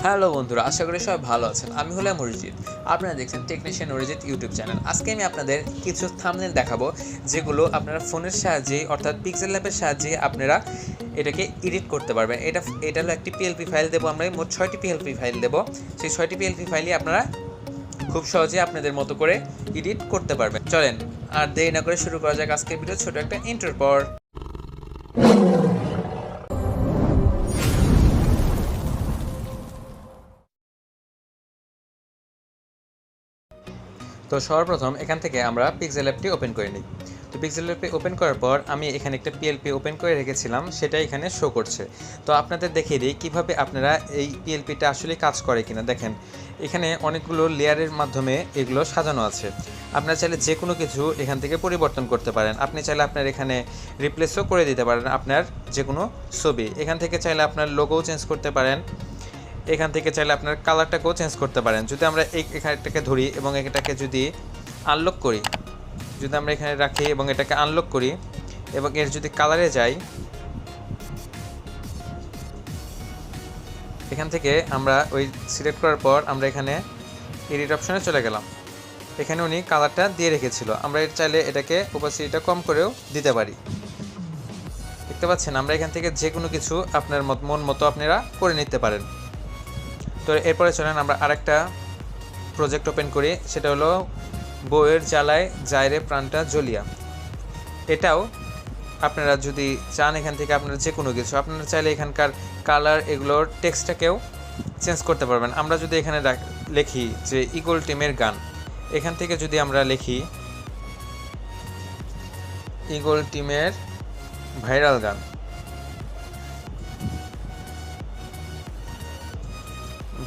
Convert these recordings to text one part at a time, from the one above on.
Hello বন্ধুরা, আশা করি সবাই ভালো আছেন। আমি হলাম অরিজিৎ। আপনারা দেখছেন টেকনিশিয়ান অরিজিৎ ইউটিউব চ্যানেল। আজকে আমি আপনাদের কিছু থাম্বনেল দেখাবো, যেগুলো আপনারা ফোনের সাহায্যে অর্থাৎ পিক্সেল ল্যাবের সাহায্যে আপনারা এটাকে এডিট করতে পারবেন। এটা হলো একটি পিএলপি ফাইল দেবো, আমরা মোট 6টি পিএলপি ফাইল দেবো। সেই 6টি পিএলপি ফাইলই আপনারা খুব সহজে আপনাদের মতো করে এডিট করতে পারবেন। চলেন আর দেরি না করে শুরু করা যাক আজকের ভিডিও ছোট একটা ইন্ট্রোর পর। তো সর্বপ্রথম এখান থেকে আমরা পিক্সেল অ্যাপটি ওপেন করে নিই। তো পিক্সেল অ্যাপটি ওপেন করার পর আমি এখানে একটা পিএলপি ওপেন করে রেখেছিলাম, সেটা এখানে শো করছে। তো আপনাদের দেখিয়ে দিই কীভাবে আপনারা এই পিএলপিটা আসলে কাজ করে কিনা। দেখেন এখানে অনেকগুলো লেয়ারের মাধ্যমে এগুলো সাজানো আছে। আপনারা চাইলে যে কোনো কিছু এখান থেকে পরিবর্তন করতে পারেন। আপনি চাইলে আপনার এখানে রিপ্লেসও করে দিতে পারেন আপনার যে কোনো ছবি। এখান থেকে চাইলে আপনার লোগোও চেঞ্জ করতে পারেন। এখান থেকে চাইলে আপনার কালারটাকেও চেঞ্জ করতে পারেন। যদি আমরা এখানটাকে ধরি এবং এটাকে যদি আনলক করি, যদি আমরা এখানে রাখি এবং এটাকে আনলক করি এবং এর যদি কালারে যাই, এখান থেকে আমরা ওই সিলেক্ট করার পর আমরা এখানে এডিট অপশনে চলে গেলাম। এখানে উনি কালারটা দিয়ে রেখেছিল, আমরা চাইলে এটাকে ওপাসিটিটা কম করেও দিতে পারি। দেখতে পাচ্ছেন আমরা এখান থেকে যে কোনো কিছু আপনার মন মতো আপনারা করে নিতে পারেন। তো এরপরে চলেন আমরা আরেকটা প্রজেক্ট ওপেন করি, সেটা হলো বউয়ের জ্বালায় যায়রে প্রাণটা জ্বলিয়া। এটাও আপনারা যদি চান এখান থেকে আপনারা যে কোনো কিছু আপনারা চাইলে এখানকার কালার এগুলোর টেক্সটটাকেও চেঞ্জ করতে পারবেন। আমরা যদি এখানে লিখি যে ইগল টিমের গান, এখান থেকে যদি আমরা লিখি ইগল টিমের ভাইরাল গান,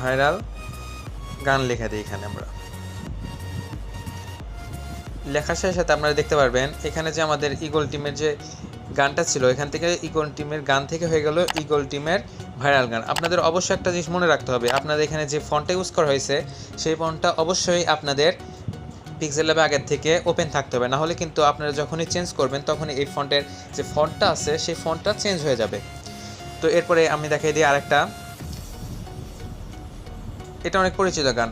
ভাইরাল গান লেখা দিই। এখানে আমরা লেখার সাথে সাথে আপনারা দেখতে পারবেন এখানে যে আমাদের ইগল টিমের যে গানটা ছিল, এখান থেকে ইগল টিমের গান থেকে হয়ে গেল ইগল টিমের ভাইরাল গান। আপনাদের অবশ্যই একটা জিনিস মনে রাখতে হবে, আপনাদের এখানে যে ফন্টটা ইউজ করা হয়েছে সেই ফন্টটা অবশ্যই আপনাদের পিক্সেল ল্যাবে আগের থেকে ওপেন থাকতে হবে, নাহলে কিন্তু আপনারা যখনই চেঞ্জ করবেন তখনই এই ফন্টের যে ফন্টটা আছে সেই ফন্টটা চেঞ্জ হয়ে যাবে। তো এরপরে আমি দেখাই দিই আরেকটা, এটা অনেক পরিচিত গান,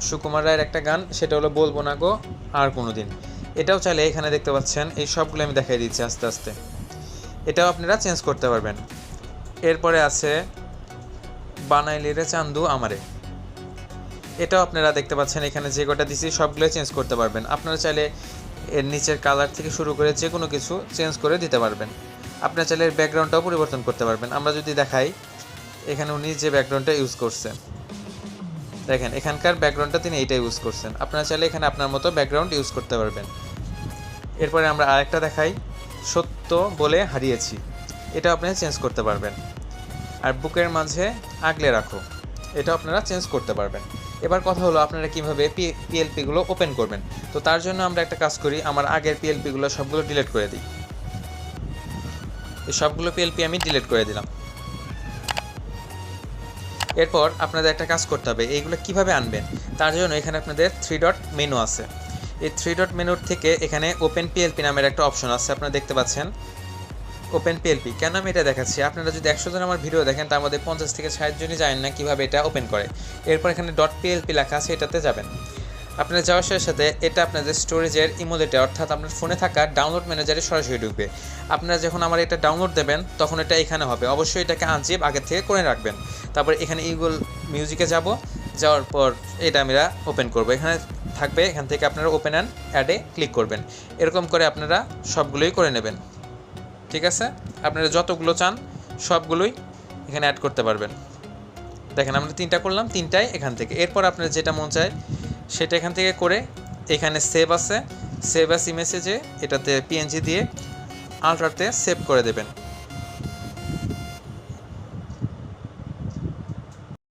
সুকুমার রায়ের একটা গান, সেটা হলো বলবো না গো আর কোনো দিন। এটাও চাইলে এখানে দেখতে পাচ্ছেন এই সবগুলো আমি দেখাই দিচ্ছি আস্তে আস্তে, এটাও আপনারা চেঞ্জ করতে পারবেন। এরপরে আছে বানাইলি রে চান্দু আমারে, এটাও আপনারা দেখতে পাচ্ছেন এখানে যে কটা দিচ্ছি সবগুলো চেঞ্জ করতে পারবেন। আপনারা চাইলে এর নিচের কালার থেকে শুরু করে যে কোনো কিছু চেঞ্জ করে দিতে পারবেন। আপনারা চাইলে এর ব্যাকগ্রাউন্ডটাও পরিবর্তন করতে পারবেন। আমরা যদি দেখাই এখানে উনি যে ব্যাকগ্রাউন্ডটা ইউজ করছে, দেখেন এখানকার ব্যাকগ্রাউন্ডটা তিনি এইটা ইউজ করছেন। আপনারা চাইলে এখানে আপনার মতো ব্যাকগ্রাউন্ড ইউজ করতে পারবেন। এরপরে আমরা আরেকটা দেখাই, সত্য বলে হারিয়েছি, এটা আপনারা চেঞ্জ করতে পারবেন। আর বুকের মাঝে আগলে রাখো, এটা আপনারা চেঞ্জ করতে পারবেন। এবার কথা হলো আপনারা কীভাবে পিএলপিগুলো ওপেন করবেন। তো তার জন্য আমরা একটা কাজ করি, আমার আগের পিএলপিগুলো সবগুলো ডিলিট করে দিই। এই সবগুলো পিএলপি আমি ডিলিট করে দিলাম। এরপর আপনাদের একটা কাজ করতে হবে, এইগুলো কিভাবে আনবেন তার জন্য এখানে আপনাদের 3 ডট মেনু আছে। এই 3 ডট মেনুর থেকে এখানে ওপেন পিএলপি নামের একটা অপশন আছে, আপনারা দেখতে পাচ্ছেন ওপেন পিএলপি। কেন আমি এটা দেখাচ্ছি, আপনারা যদি 100 জন আমার ভিডিও দেখেন তার মধ্যে 50 থেকে 60 জনই জানেন না কীভাবে এটা ওপেন করে। এরপর এখানে ডট পিএলপি লেখা আছে, এটাতে যাবেন। আপনারা যাওয়ার সাথে সাথে এটা আপনাদের স্টোরেজের ইমুলেটর অর্থাৎ আপনার ফোনে থাকা ডাউনলোড ম্যানেজারে সরাসরি ঢুকবে। আপনারা যখন আমার এটা ডাউনলোড দেবেন তখন এটা এখানে হবে, অবশ্যই এটাকে আনজিপ আগের থেকে করে রাখবেন। তারপর এখানে ইগুল মিউজিকে যাওয়ার পর এটা আমরা ওপেন করব, এখানে থাকবে, এখান থেকে আপনারা ওপেন অ্যান্ড অ্যাডে ক্লিক করবেন। এরকম করে আপনারা সবগুলোই করে নেবেন, ঠিক আছে? আপনারা যতগুলো চান সবগুলোই এখানে অ্যাড করতে পারবেন। দেখেন আমরা 3টা করলাম, 3টাই এখান থেকে। এরপর আপনার যেটা মন চায় সেটা এখান থেকে করে এখানে সেভ অ্যাস ইমেজে এটাতে পিএনজি দিয়ে আল্ট্রাতে সেভ করে দেবেন।